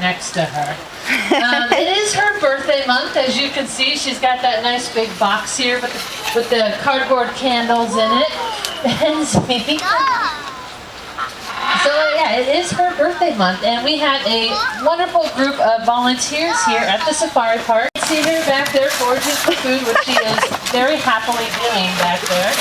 next to her. It is her birthday month, as you can see. She's got that nice big box here with the cardboard candles in it. Benzie. So yeah, it is her birthday month, and we had a wonderful group of volunteers here at the safari park. See her back there foraging for food, which she is very happily doing back there.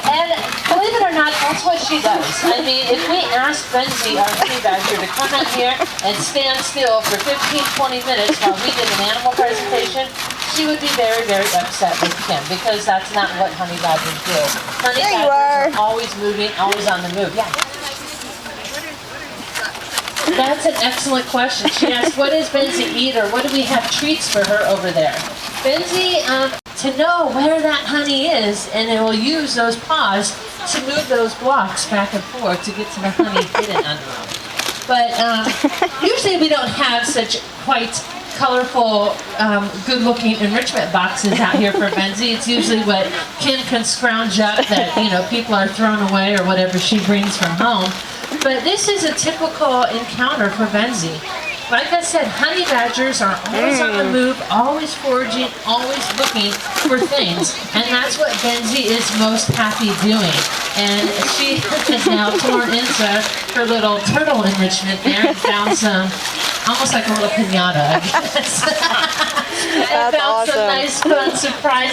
And believe it or not, that's what she does. I mean, if we asked Benzie, our honey badger, to come out here and stand still for 15-20 minutes while we did an animal presentation, she would be very, very upset with Kim, because that's not what honey badgers do. Honey badgers are always moving, always on the move. Yeah. That's an excellent question. She asked, what does Benzie eat, or what do we have treats for her over there? Benzie, to know where that honey is, and it will use those paws to move those blocks back and forth to get to the honey hidden under them. But usually we don't have such quite colorful, good-looking enrichment boxes out here for Benzie. It's usually what Kim can scrounge up that, you know, people are thrown away or whatever she brings from home. But this is a typical encounter for Benzie. Like I said, honey badgers are always on the move, always foraging, always looking for things. And that's what Benzie is most happy doing. And she is now torn into her little turtle enrichment there and found some, almost like a little piñata, I guess. And found some nice, fun surprise